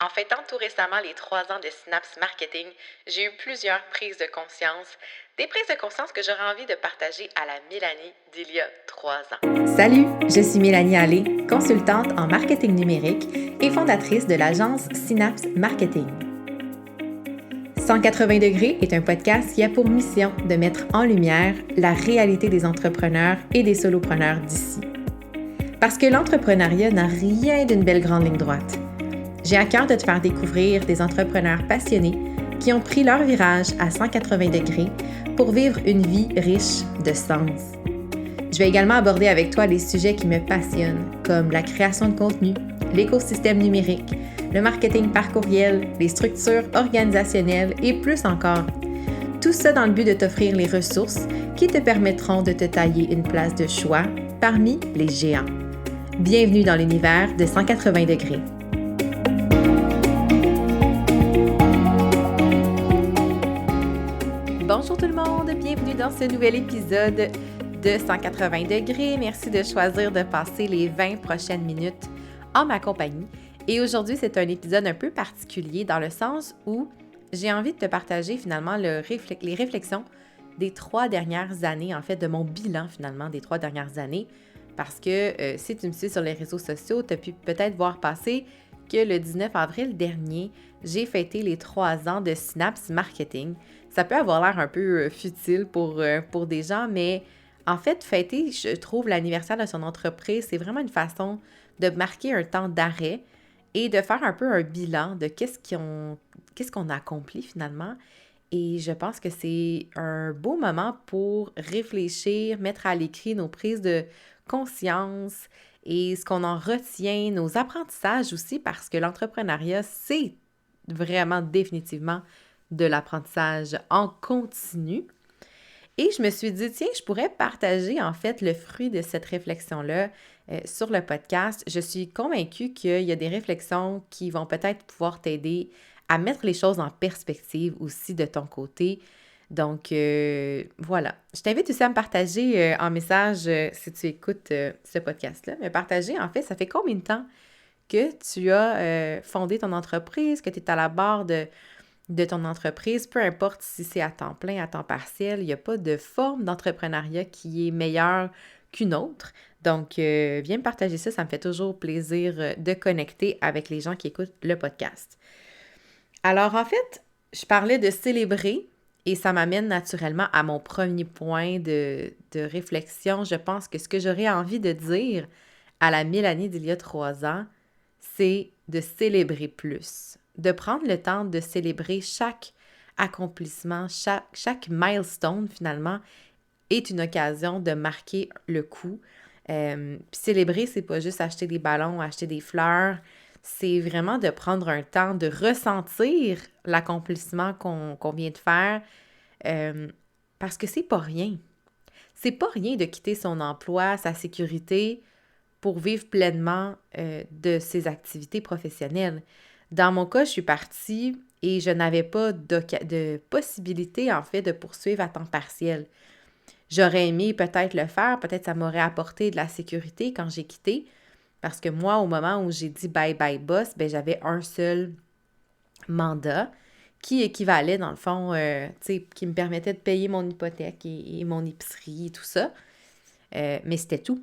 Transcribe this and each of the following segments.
En fêtant tout récemment les 3 ans de Synapse Marketing, j'ai eu plusieurs prises de conscience. Des prises de conscience que j'aurais envie de partager à la Mélanie d'il y a 3 ans. Salut, je suis Mélanie Allé, consultante en marketing numérique et fondatrice de l'agence Synapse Marketing. 180 degrés est un podcast qui a pour mission de mettre en lumière la réalité des entrepreneurs et des solopreneurs d'ici. Parce que l'entrepreneuriat n'a rien d'une belle grande ligne droite. J'ai à cœur de te faire découvrir des entrepreneurs passionnés qui ont pris leur virage à 180 degrés pour vivre une vie riche de sens. Je vais également aborder avec toi les sujets qui me passionnent, comme la création de contenu, l'écosystème numérique, le marketing par courriel, les structures organisationnelles et plus encore. Tout ça dans le but de t'offrir les ressources qui te permettront de te tailler une place de choix parmi les géants. Bienvenue dans l'univers de 180 degrés. Bonjour tout le monde, bienvenue dans ce nouvel épisode de 180 degrés. Merci de choisir de passer les 20 prochaines minutes en ma compagnie. Et aujourd'hui, c'est un épisode un peu particulier dans le sens où j'ai envie de te partager finalement les réflexions des 3 dernières années, en fait, de mon bilan finalement des 3 dernières années. Parce que si tu me suis sur les réseaux sociaux, tu as pu peut-être voir passer que le 19 avril dernier, j'ai fêté les 3 ans de Synapse Marketing. Ça peut avoir l'air un peu futile pour des gens, mais en fait, fêter, je trouve, l'anniversaire de son entreprise, c'est vraiment une façon de marquer un temps d'arrêt et de faire un peu un bilan de qu'est-ce qu'on a accompli finalement. Et je pense que c'est un beau moment pour réfléchir, mettre à l'écrit nos prises de conscience et ce qu'on en retient, nos apprentissages aussi, parce que l'entrepreneuriat, c'est vraiment définitivement de l'apprentissage en continu. Et je me suis dit, tiens, je pourrais partager en fait le fruit de cette réflexion-là sur le podcast. Je suis convaincue qu'il y a des réflexions qui vont peut-être pouvoir t'aider à mettre les choses en perspective aussi de ton côté. Donc, voilà. Je t'invite aussi à me partager en message, si tu écoutes ce podcast-là, me partager, en fait, ça fait combien de temps que tu as fondé ton entreprise, que tu es à la barre de ton entreprise, peu importe si c'est à temps plein, à temps partiel, il n'y a pas de forme d'entrepreneuriat qui est meilleure qu'une autre. Donc, viens me partager ça, ça me fait toujours plaisir de connecter avec les gens qui écoutent le podcast. Alors, en fait, je parlais de célébrer et ça m'amène naturellement à mon premier point de réflexion. Je pense que ce que j'aurais envie de dire à la Mélanie d'il y a 3 ans, c'est de célébrer plus, de prendre le temps de célébrer chaque accomplissement, chaque milestone finalement est une occasion de marquer le coup. Puis célébrer, c'est pas juste acheter des ballons, acheter des fleurs, c'est vraiment de prendre un temps de ressentir l'accomplissement qu'on vient de faire parce que c'est pas rien. C'est pas rien de quitter son emploi, sa sécurité pour vivre pleinement de ses activités professionnelles. Dans mon cas, je suis partie et je n'avais pas de possibilité, en fait, de poursuivre à temps partiel. J'aurais aimé peut-être le faire, peut-être ça m'aurait apporté de la sécurité quand j'ai quitté, parce que moi, au moment où j'ai dit bye-bye boss, ben j'avais un seul mandat qui équivalait, dans le fond, tu sais, qui me permettait de payer mon hypothèque et mon épicerie et tout ça. Mais c'était tout.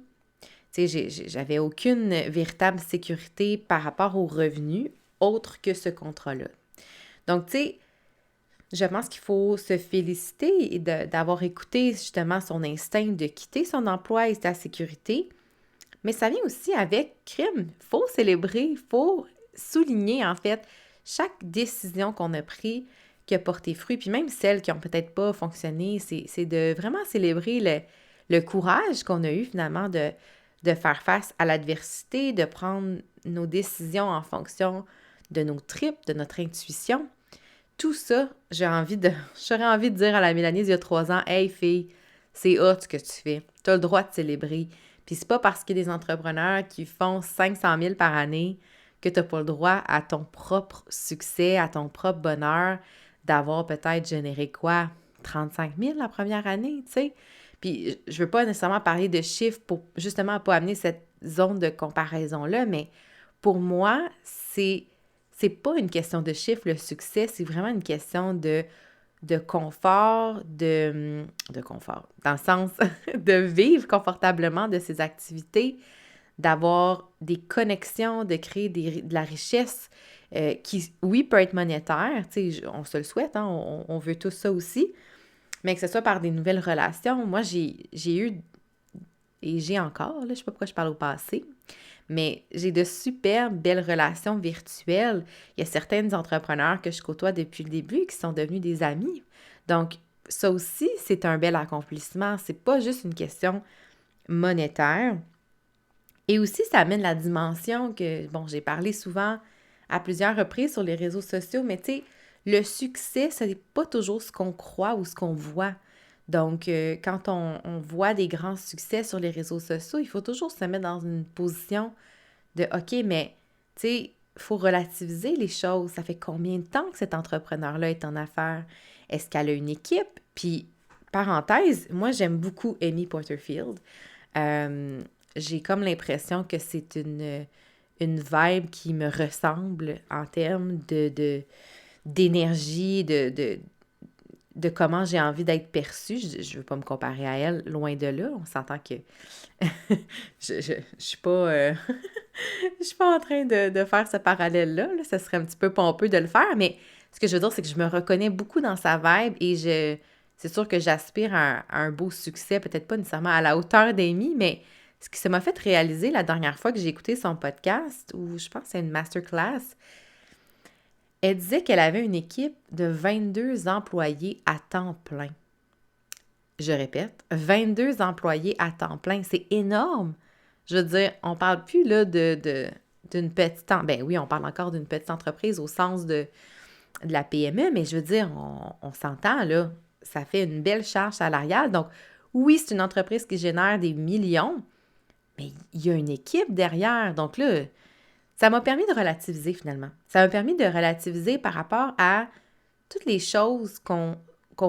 Tu sais, j'avais aucune véritable sécurité par rapport aux revenus autre que ce contrat-là. Donc, tu sais, je pense qu'il faut se féliciter d'avoir écouté justement son instinct de quitter son emploi et sa sécurité. Mais ça vient aussi avec crime. Il faut célébrer, il faut souligner en fait chaque décision qu'on a prise qui a porté fruit, puis même celles qui n'ont peut-être pas fonctionné, c'est de vraiment célébrer le courage qu'on a eu finalement de faire face à l'adversité, de prendre nos décisions en fonction de nos tripes, de notre intuition. Tout ça, j'aurais envie de dire à la Mélanie il y a 3 ans, « Hey fille, c'est hot ce que tu fais. Tu as le droit de célébrer. » Puis c'est pas parce qu'il y a des entrepreneurs qui font 500 000 par année que tu n'as pas le droit à ton propre succès, à ton propre bonheur, d'avoir peut-être généré quoi? 35 000 la première année, tu sais? Puis je veux pas nécessairement parler de chiffres pour justement pas amener cette zone de comparaison-là, mais pour moi, c'est c'est pas une question de chiffre, le succès, c'est vraiment une question de confort, de confort, dans le sens de vivre confortablement de ses activités, d'avoir des connexions, de créer de la richesse qui, oui, peut être monétaire, tu sais, on se le souhaite, hein, on veut tout ça aussi, mais que ce soit par des nouvelles relations. Moi, j'ai eu, et j'ai encore, là, je sais pas pourquoi je parle au passé, mais j'ai de super belles relations virtuelles. Il y a certains entrepreneurs que je côtoie depuis le début qui sont devenus des amis. Donc, ça aussi, c'est un bel accomplissement. C'est pas juste une question monétaire. Et aussi, ça amène la dimension que, bon, j'ai parlé souvent à plusieurs reprises sur les réseaux sociaux, mais tu sais, le succès, ce n'est pas toujours ce qu'on croit ou ce qu'on voit. Donc, quand on voit des grands succès sur les réseaux sociaux, il faut toujours se mettre dans une position de OK, mais tu sais, il faut relativiser les choses. Ça fait combien de temps que cet entrepreneur-là est en affaires? Est-ce qu'elle a une équipe? Puis, parenthèse, moi, j'aime beaucoup Amy Porterfield. J'ai comme l'impression que c'est une vibe qui me ressemble en termes d'énergie, de comment j'ai envie d'être perçue. Je ne veux pas me comparer à elle, loin de là. On s'entend que je suis pas... je suis pas en train de faire ce parallèle-là. Là. Ça serait un petit peu pompeux de le faire, mais ce que je veux dire, c'est que je me reconnais beaucoup dans sa vibe et c'est sûr que j'aspire à un beau succès, peut-être pas nécessairement à la hauteur d'Amy, mais ce qui ça m'a fait réaliser la dernière fois que j'ai écouté son podcast, ou je pense que c'est une masterclass, elle disait qu'elle avait une équipe de 22 employés à temps plein. Je répète, 22 employés à temps plein, c'est énorme! Je veux dire, on parle plus là d'une petite... Ben oui, on parle encore d'une petite entreprise au sens de la PME, mais je veux dire, on s'entend là, ça fait une belle charge salariale. Donc, oui, c'est une entreprise qui génère des millions, mais il y a une équipe derrière. Donc là, ça m'a permis de relativiser finalement. Ça m'a permis de relativiser par rapport à toutes les choses qu'on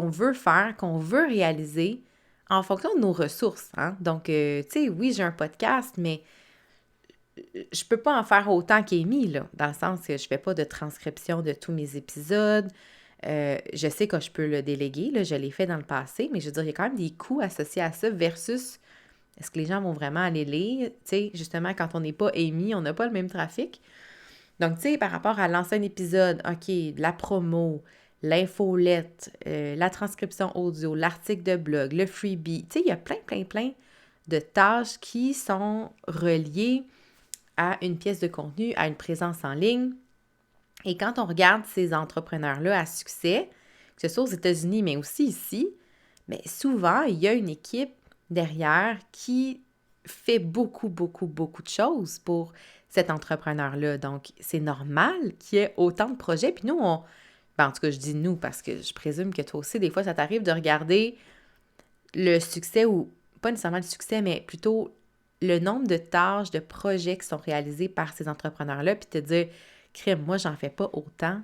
veut faire, qu'on veut réaliser en fonction de nos ressources. Hein? Donc, tu sais, oui, j'ai un podcast, mais je peux pas en faire autant qu'Amy, là, dans le sens que je fais pas de transcription de tous mes épisodes. Je sais que je peux le déléguer, là, je l'ai fait dans le passé, mais je veux dire, il y a quand même des coûts associés à ça versus est-ce que les gens vont vraiment aller lire? Tu sais, justement, quand on n'est pas Amy, on n'a pas le même trafic. Donc, tu sais, par rapport à l'ancien épisode, OK, la promo, l'infolette, la transcription audio, l'article de blog, le freebie, tu sais, il y a plein de tâches qui sont reliées à une pièce de contenu, à une présence en ligne. Et quand on regarde ces entrepreneurs-là à succès, que ce soit aux États-Unis, mais aussi ici, mais souvent, il y a une équipe derrière qui fait beaucoup de choses pour cet entrepreneur-là. Donc, c'est normal qu'il y ait autant de projets. Puis nous, en tout cas, je dis nous parce que je présume que toi aussi, des fois, ça t'arrive de regarder le succès ou pas nécessairement le succès, mais plutôt le nombre de tâches, de projets qui sont réalisés par ces entrepreneurs-là, puis te dire, crème, moi, j'en fais pas autant,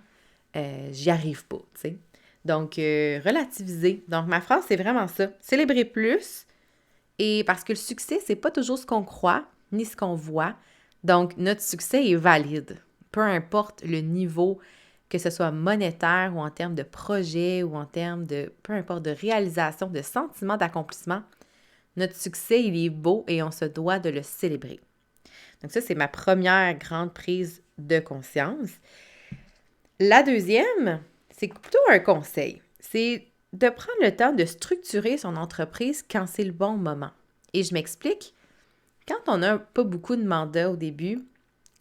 j'y arrive pas, tu sais. Donc, relativiser. Donc, ma phrase, c'est vraiment ça. Célébrer plus. Et parce que le succès, c'est pas toujours ce qu'on croit, ni ce qu'on voit. Donc, notre succès est valide. Peu importe le niveau, que ce soit monétaire ou en termes de projet ou en termes de, peu importe, de réalisation, de sentiment d'accomplissement, notre succès, il est beau et on se doit de le célébrer. Donc ça, c'est ma première grande prise de conscience. La deuxième, c'est plutôt un conseil. C'est de prendre le temps de structurer son entreprise quand c'est le bon moment. Et je m'explique. Quand on n'a pas beaucoup de mandats au début,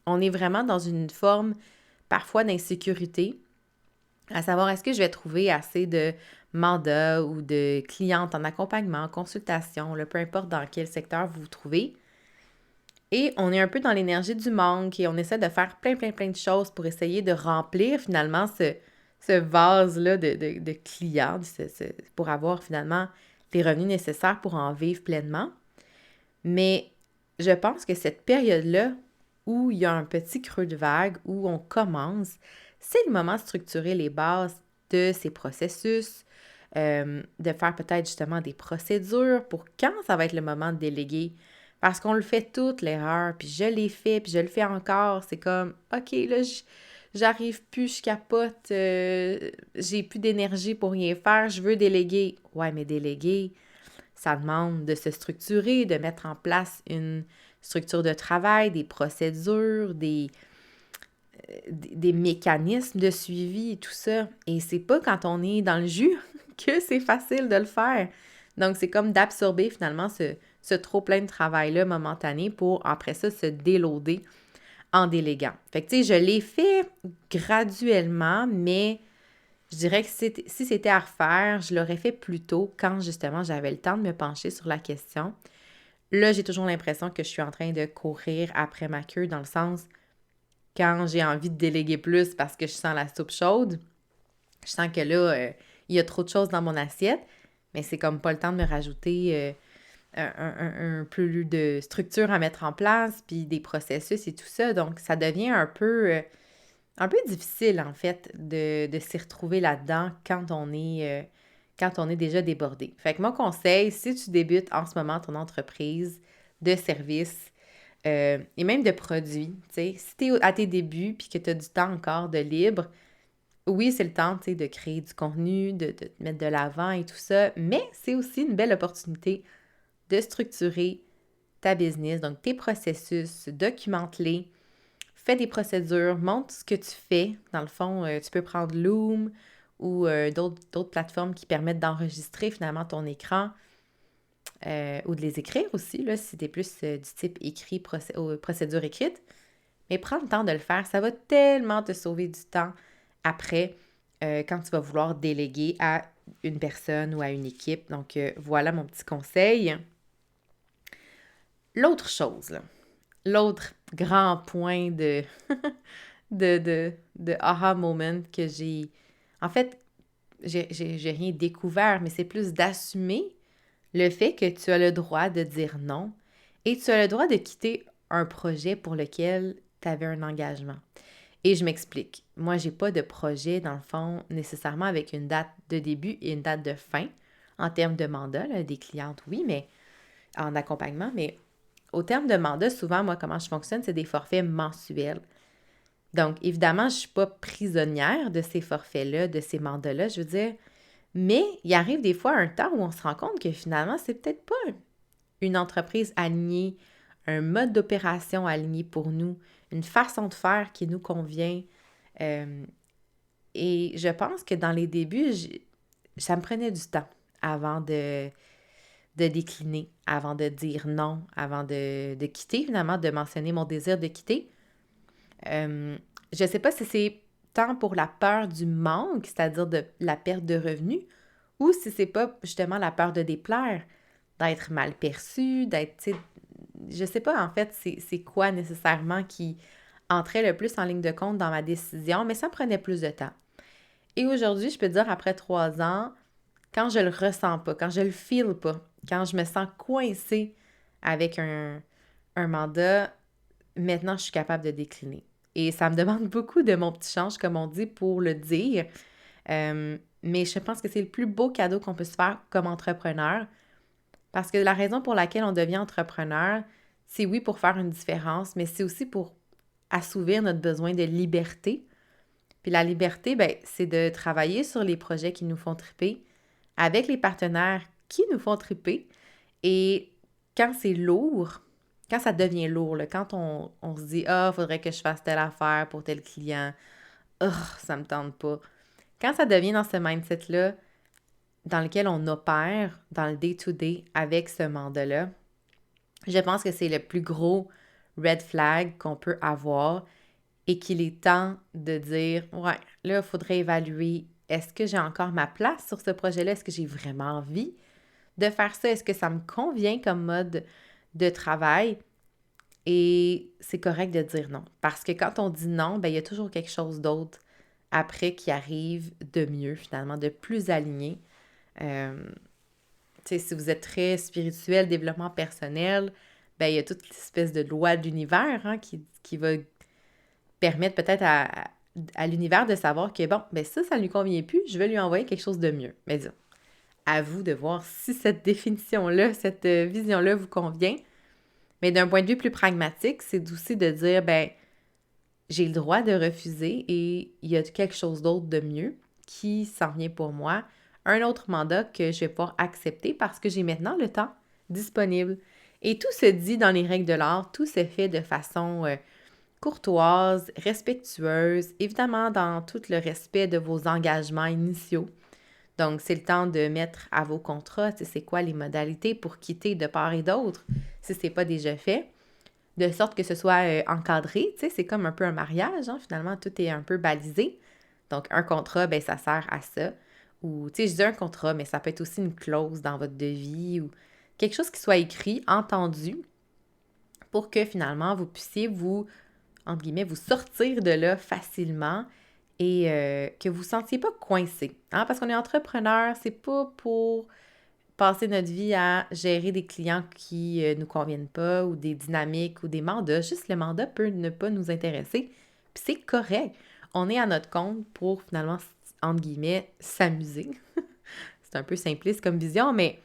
on est vraiment dans une forme parfois d'insécurité, à savoir est-ce que je vais trouver assez de mandats ou de clientes en accompagnement, en consultation, peu importe dans quel secteur vous vous trouvez. Et on est un peu dans l'énergie du manque et on essaie de faire plein de choses pour essayer de remplir finalement ce vase-là de clients pour avoir finalement les revenus nécessaires pour en vivre pleinement. Mais je pense que cette période-là où il y a un petit creux de vague, où on commence, c'est le moment de structurer les bases de ces processus, de faire peut-être justement des procédures pour quand ça va être le moment de déléguer. Parce qu'on le fait toute l'erreur, puis je l'ai fait, puis je le fais encore. C'est comme, OK, là, j'arrive plus, je capote, j'ai plus d'énergie pour rien faire, je veux déléguer. Ouais, mais déléguer, ça demande de se structurer, de mettre en place une structure de travail, des procédures, des mécanismes de suivi et tout ça. Et c'est pas quand on est dans le jus que c'est facile de le faire. Donc, c'est comme d'absorber finalement ce trop-plein de travail-là momentané pour, après ça, se déloader en déléguant. Fait que, tu sais, je l'ai fait graduellement, mais je dirais que si c'était à refaire, je l'aurais fait plus tôt quand, justement, j'avais le temps de me pencher sur la question. Là, j'ai toujours l'impression que je suis en train de courir après ma queue dans le sens, quand j'ai envie de déléguer plus parce que je sens la soupe chaude, je sens que là, il y a trop de choses dans mon assiette, mais c'est comme pas le temps de me rajouter un plus de structure à mettre en place, puis des processus et tout ça. Donc, ça devient un peu difficile, en fait, de s'y retrouver là-dedans quand on est déjà débordé. Fait que mon conseil, si tu débutes en ce moment ton entreprise de service et même de produits, tu sais, si tu es à tes débuts puis que tu as du temps encore de libre, oui, c'est le temps, tu sais, de créer du contenu, de te mettre de l'avant et tout ça, mais c'est aussi une belle opportunité de structurer ta business, donc tes processus, documente-les, fais des procédures, montre ce que tu fais. Dans le fond, tu peux prendre Loom ou d'autres plateformes qui permettent d'enregistrer finalement ton écran ou de les écrire aussi, là, si tu es plus du type écrit, procédure écrite. Mais prends le temps de le faire, ça va tellement te sauver du temps après quand tu vas vouloir déléguer à une personne ou à une équipe. Donc, voilà mon petit conseil. L'autre chose, là, l'autre grand point de aha moment que j'ai... En fait, j'ai rien découvert, mais c'est plus d'assumer le fait que tu as le droit de dire non et tu as le droit de quitter un projet pour lequel tu avais un engagement. Et je m'explique. Moi, j'ai pas de projet, dans le fond, nécessairement avec une date de début et une date de fin. En termes de mandat, là, des clientes, oui, mais en accompagnement, mais au terme de mandat, souvent, moi, comment je fonctionne, c'est des forfaits mensuels. Donc, évidemment, je ne suis pas prisonnière de ces forfaits-là, de ces mandats-là, je veux dire, mais il arrive des fois un temps où on se rend compte que finalement, c'est peut-être pas une entreprise alignée, un mode d'opération aligné pour nous, une façon de faire qui nous convient. Et je pense que dans les débuts, ça me prenait du temps avant de décliner, avant de dire non, avant de quitter, finalement, de mentionner mon désir de quitter. Je ne sais pas si c'est tant pour la peur du manque, c'est-à-dire de la perte de revenus, ou si c'est pas justement la peur de déplaire, d'être mal perçu, d'être, tu sais, je sais pas en fait c'est quoi nécessairement qui entrait le plus en ligne de compte dans ma décision, mais ça me prenait plus de temps. Et aujourd'hui, je peux dire, après 3 ans, quand je le ressens pas, quand je le feel pas, quand je me sens coincée avec un mandat, maintenant, je suis capable de décliner. Et ça me demande beaucoup de mon petit change, comme on dit, pour le dire. Mais je pense que c'est le plus beau cadeau qu'on peut se faire comme entrepreneur. Parce que la raison pour laquelle on devient entrepreneur, c'est oui pour faire une différence, mais c'est aussi pour assouvir notre besoin de liberté. Puis la liberté, ben, c'est de travailler sur les projets qui nous font triper, avec les partenaires qui nous font triper. Et quand c'est lourd, quand ça devient lourd, là, quand on se dit « Ah, il faudrait que je fasse telle affaire pour tel client. Ça me tente pas. » Quand ça devient dans ce mindset-là, dans lequel on opère dans le day-to-day avec ce mandat-là, je pense que c'est le plus gros red flag qu'on peut avoir et qu'il est temps de dire « Ouais, là, il faudrait évaluer, est-ce que j'ai encore ma place sur ce projet-là? Est-ce que j'ai vraiment envie de faire ça? Est-ce que ça me convient comme mode de travail? » Et c'est correct de dire non. Parce que quand on dit non, ben il y a toujours quelque chose d'autre après qui arrive de mieux, finalement, de plus aligné. Tu sais, si vous êtes très spirituel, développement personnel, ben il y a toute l'espèce de loi de l'univers qui va permettre peut-être à l'univers de savoir que, bon, ben ça ne lui convient plus, je vais lui envoyer quelque chose de mieux. Mais disons, à vous de voir si cette définition-là, cette vision-là vous convient. Mais d'un point de vue plus pragmatique, c'est aussi de dire, ben j'ai le droit de refuser et il y a quelque chose d'autre de mieux qui s'en vient pour moi. Un autre mandat que je vais pouvoir accepter parce que j'ai maintenant le temps disponible. Et tout se dit dans les règles de l'art, tout se fait de façon courtoise, respectueuse, évidemment dans tout le respect de vos engagements initiaux. Donc, c'est le temps de mettre à vos contrats, c'est quoi les modalités pour quitter de part et d'autre, si ce n'est pas déjà fait, de sorte que ce soit encadré, c'est comme un peu un mariage, hein, finalement, tout est un peu balisé. Donc, un contrat, ben ça sert à ça. Ou, je dis un contrat, mais ça peut être aussi une clause dans votre devis ou quelque chose qui soit écrit, entendu, pour que finalement, vous puissiez vous, entre guillemets, vous sortir de là facilement et que vous ne vous sentiez pas coincé. Hein? Parce qu'on est entrepreneur, c'est pas pour passer notre vie à gérer des clients qui ne nous conviennent pas ou des dynamiques ou des mandats. Juste le mandat peut ne pas nous intéresser. Puis c'est correct. On est à notre compte pour finalement, entre guillemets, s'amuser. C'est un peu simpliste comme vision, mais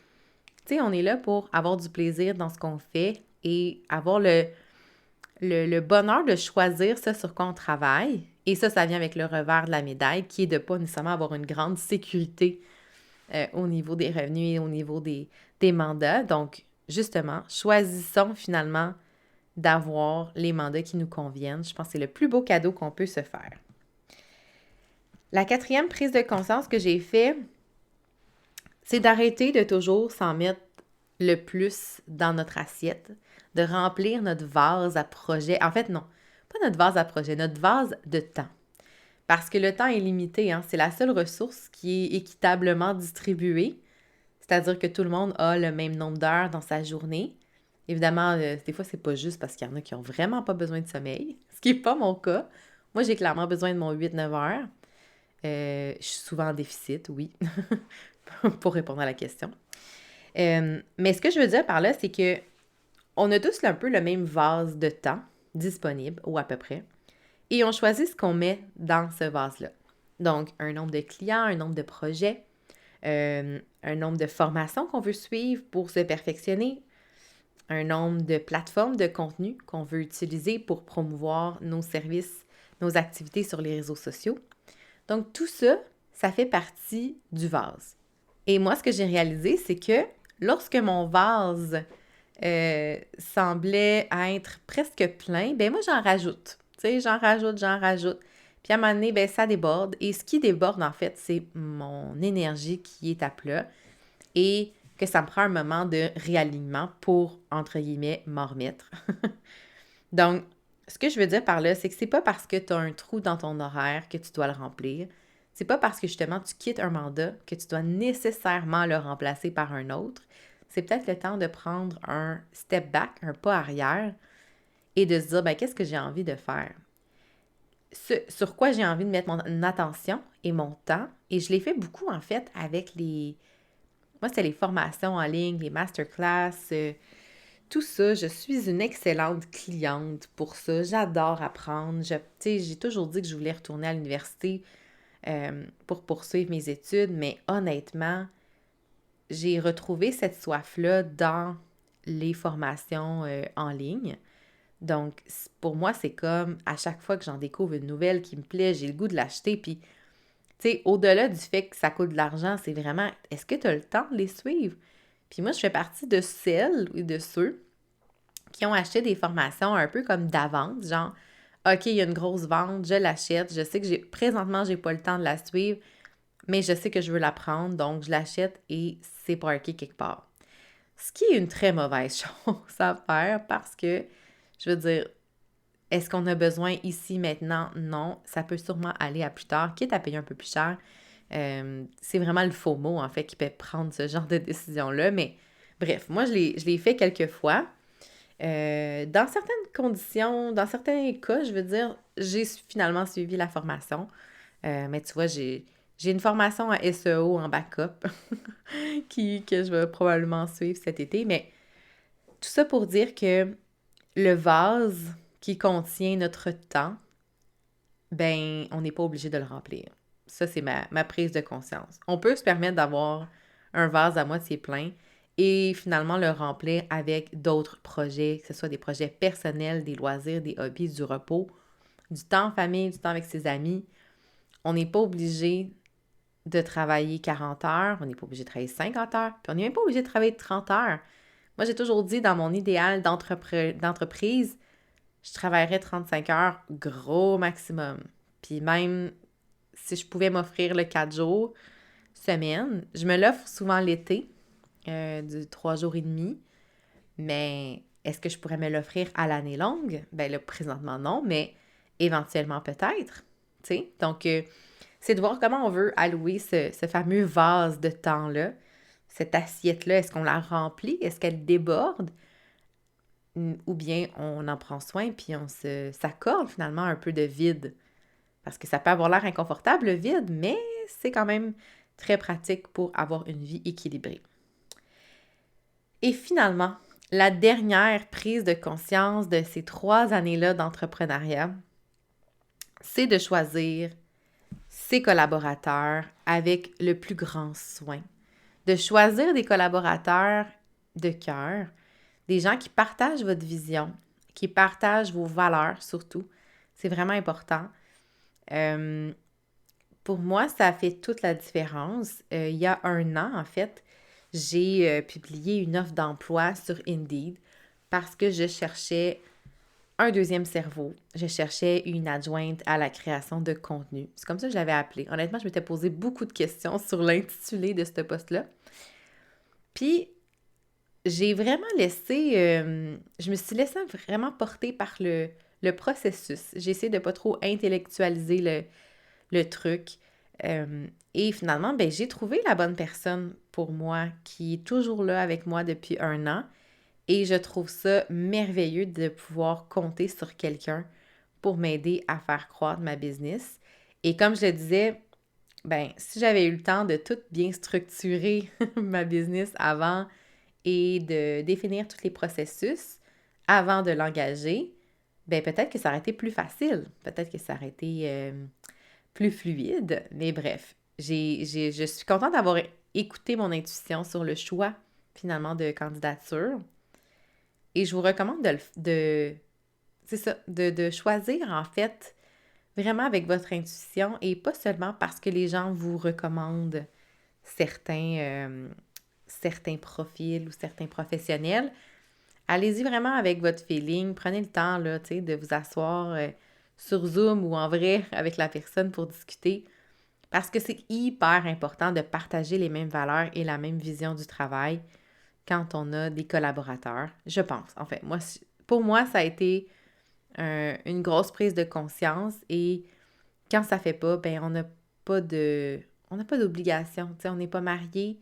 tu sais, on est là pour avoir du plaisir dans ce qu'on fait et avoir le bonheur de choisir ce sur quoi on travaille. Et ça vient avec le revers de la médaille, qui est de ne pas nécessairement avoir une grande sécurité au niveau des revenus et au niveau des mandats. Donc, justement, choisissons finalement d'avoir les mandats qui nous conviennent. Je pense que c'est le plus beau cadeau qu'on peut se faire. La 4e prise de conscience que j'ai faite, c'est d'arrêter de toujours s'en mettre le plus dans notre assiette, de remplir notre vase à projet. En fait, non, pas notre vase à projet, notre vase de temps. Parce que le temps est limité, hein? C'est la seule ressource qui est équitablement distribuée. C'est-à-dire que tout le monde a le même nombre d'heures dans sa journée. Évidemment, des fois, c'est pas juste parce qu'il y en a qui ont vraiment pas besoin de sommeil, ce qui n'est pas mon cas. Moi, j'ai clairement besoin de mon 8-9 heures. Je suis souvent en déficit, oui, pour répondre à la question. Mais ce que je veux dire par là, c'est que on a tous un peu le même vase de temps disponible, ou à peu près, et on choisit ce qu'on met dans ce vase-là. Donc, un nombre de clients, un nombre de projets, un nombre de formations qu'on veut suivre pour se perfectionner, un nombre de plateformes de contenu qu'on veut utiliser pour promouvoir nos services, nos activités sur les réseaux sociaux. Donc, tout ça, ça fait partie du vase. Et moi, ce que j'ai réalisé, c'est que lorsque mon vase semblait être presque plein, ben moi, j'en rajoute. Tu sais, j'en rajoute. Puis à un moment donné, ben ça déborde. Et ce qui déborde, en fait, c'est mon énergie qui est à plat et que ça me prend un moment de réalignement pour, entre guillemets, m'en remettre. Donc, ce que je veux dire par là, c'est que c'est pas parce que tu as un trou dans ton horaire que tu dois le remplir. C'est pas parce que justement tu quittes un mandat que tu dois nécessairement le remplacer par un autre. C'est peut-être le temps de prendre un step back, un pas arrière et de se dire, ben, qu'est-ce que j'ai envie de faire? Sur quoi j'ai envie de mettre mon attention et mon temps. Et je l'ai fait beaucoup, en fait, avec moi, c'est les formations en ligne, les masterclass, tout ça. Je suis une excellente cliente pour ça. J'adore apprendre. J'ai toujours dit que je voulais retourner à l'université pour poursuivre mes études, mais honnêtement, j'ai retrouvé cette soif-là dans les formations en ligne. Donc, pour moi, c'est comme à chaque fois que j'en découvre une nouvelle qui me plaît, j'ai le goût de l'acheter. Puis, tu sais, au-delà du fait que ça coûte de l'argent, c'est vraiment, est-ce que tu as le temps de les suivre? Puis moi, je fais partie de celles ou de ceux qui ont acheté des formations un peu comme d'avance, genre, OK, il y a une grosse vente, je l'achète, je sais que présentement, j'ai pas le temps de la suivre, mais je sais que je veux la prendre, donc je l'achète et c'est parké quelque part. Ce qui est une très mauvaise chose à faire parce que, je veux dire, est-ce qu'on a besoin ici, maintenant? Non. Ça peut sûrement aller à plus tard, quitte à payer un peu plus cher. C'est vraiment le FOMO, en fait, qui peut prendre ce genre de décision-là. Mais bref, moi, je l'ai fait quelques fois. Dans certaines conditions, dans certains cas, je veux dire, j'ai finalement suivi la formation. Mais tu vois, j'ai une formation à SEO en backup que je vais probablement suivre cet été. Mais tout ça pour dire que le vase qui contient notre temps, ben, on n'est pas obligé de le remplir. Ça, c'est ma prise de conscience. On peut se permettre d'avoir un vase à moitié plein et finalement le remplir avec d'autres projets, que ce soit des projets personnels, des loisirs, des hobbies, du repos. du temps en famille, du temps avec ses amis. On n'est pas obligé de travailler 40 heures, on n'est pas obligé de travailler 50 heures, puis on n'est même pas obligé de travailler 30 heures. Moi, j'ai toujours dit, dans mon idéal d'entreprise, je travaillerais 35 heures, gros maximum. Puis même si je pouvais m'offrir le 4 jours, semaine, je me l'offre souvent l'été, du 3 jours et demi, mais est-ce que je pourrais me l'offrir à l'année longue? Ben là, présentement, non, mais éventuellement, peut-être, tu sais. Donc, c'est de voir comment on veut allouer ce fameux vase de temps-là, cette assiette-là. Est-ce qu'on la remplit? Est-ce qu'elle déborde? Ou bien on en prend soin puis on s'accorde finalement un peu de vide. Parce que ça peut avoir l'air inconfortable, le vide, mais c'est quand même très pratique pour avoir une vie équilibrée. Et finalement, la dernière prise de conscience de ces 3 années-là d'entrepreneuriat, c'est de choisir ses collaborateurs avec le plus grand soin. De choisir des collaborateurs de cœur, des gens qui partagent votre vision, qui partagent vos valeurs surtout. C'est vraiment important. Pour moi, ça fait toute la différence. Il y a 1 an, en fait, j'ai publié une offre d'emploi sur Indeed parce que je cherchais un deuxième cerveau. Je cherchais une adjointe à la création de contenu. C'est comme ça que je l'avais appelé. Honnêtement, je m'étais posé beaucoup de questions sur l'intitulé de ce poste-là. Puis, j'ai vraiment je me suis laissée vraiment porter par le processus. J'ai essayé de ne pas trop intellectualiser le truc. Et finalement, ben, j'ai trouvé la bonne personne pour moi qui est toujours là avec moi depuis 1 an. Et je trouve ça merveilleux de pouvoir compter sur quelqu'un pour m'aider à faire croître ma business. Et comme je le disais, ben, si j'avais eu le temps de tout bien structurer ma business avant et de définir tous les processus avant de l'engager, ben peut-être que ça aurait été plus facile. Peut-être que ça aurait été plus fluide. Mais bref, je suis contente d'avoir écouté mon intuition sur le choix, finalement, de candidature. Et je vous recommande de choisir, en fait, vraiment avec votre intuition et pas seulement parce que les gens vous recommandent certains profils ou certains professionnels. Allez-y vraiment avec votre feeling. Prenez le temps, là, tu sais, de vous asseoir sur Zoom ou en vrai avec la personne pour discuter. Parce que c'est hyper important de partager les mêmes valeurs et la même vision du travail quand on a des collaborateurs, je pense. En fait, pour moi, ça a été une grosse prise de conscience et quand ça fait pas, ben on n'a pas d'obligation. Tu sais, on n'est pas marié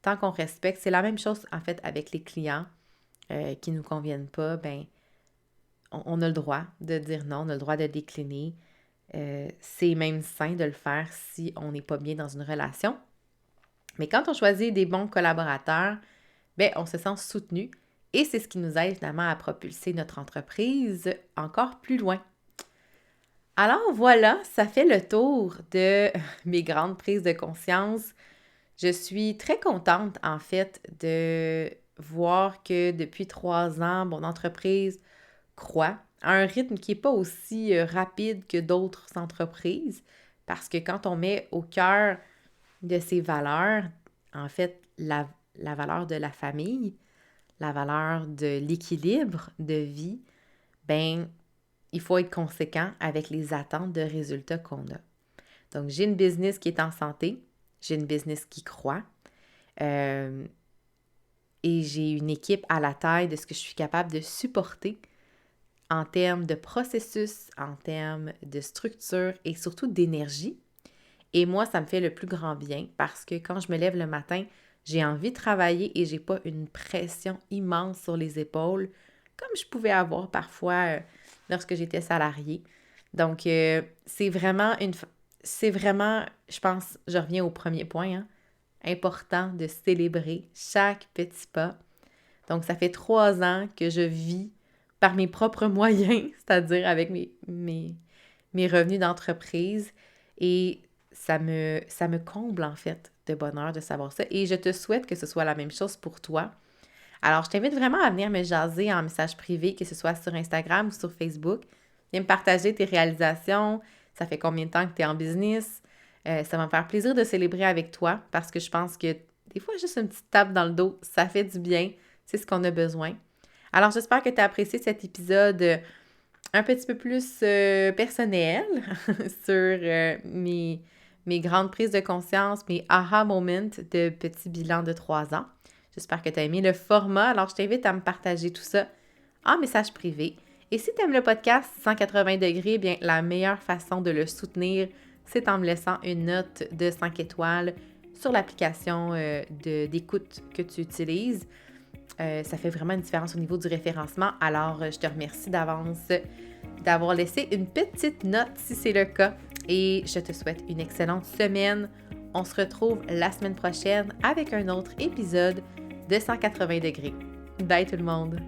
tant qu'on respecte. C'est la même chose, en fait, avec les clients qui ne nous conviennent pas. Ben, on a le droit de dire non, on a le droit de décliner. C'est même sain de le faire si on n'est pas bien dans une relation. Mais quand on choisit des bons collaborateurs, ben, on se sent soutenu et c'est ce qui nous aide finalement à propulser notre entreprise encore plus loin. Alors voilà, ça fait le tour de mes grandes prises de conscience. Je suis très contente en fait de voir que depuis 3 ans, mon entreprise croît à un rythme qui n'est pas aussi rapide que d'autres entreprises parce que quand on met au cœur de ses valeurs, en fait, la valeur de la famille, la valeur de l'équilibre de vie, ben il faut être conséquent avec les attentes de résultats qu'on a. Donc, j'ai une business qui est en santé, j'ai une business qui croît et j'ai une équipe à la taille de ce que je suis capable de supporter en termes de processus, en termes de structure et surtout d'énergie. Et moi, ça me fait le plus grand bien parce que quand je me lève le matin, j'ai envie de travailler et j'ai pas une pression immense sur les épaules comme je pouvais avoir parfois lorsque j'étais salariée. Donc, c'est vraiment, je pense, je reviens au premier point, important de célébrer chaque petit pas. Donc, ça fait 3 ans que je vis par mes propres moyens, c'est-à-dire avec mes revenus d'entreprise et ça me comble en fait de bonheur de savoir ça et je te souhaite que ce soit la même chose pour toi. Alors, je t'invite vraiment à venir me jaser en message privé, que ce soit sur Instagram ou sur Facebook. Viens me partager tes réalisations. Ça fait combien de temps que tu es en business? Ça va me faire plaisir de célébrer avec toi parce que je pense que des fois, juste une petite tape dans le dos, ça fait du bien. C'est ce qu'on a besoin. Alors, j'espère que tu as apprécié cet épisode un petit peu plus personnel sur mes grandes prises de conscience, mes aha moments de petit bilan de 3 ans. J'espère que tu as aimé le format. Alors, je t'invite à me partager tout ça en message privé. Et si tu aimes le podcast 180 degrés, bien, la meilleure façon de le soutenir, c'est en me laissant une note de 5 étoiles sur l'application d'écoute que tu utilises. Ça fait vraiment une différence au niveau du référencement. Alors, je te remercie d'avance d'avoir laissé une petite note si c'est le cas. Et je te souhaite une excellente semaine. On se retrouve la semaine prochaine avec un autre épisode de 180 degrés. Bye tout le monde!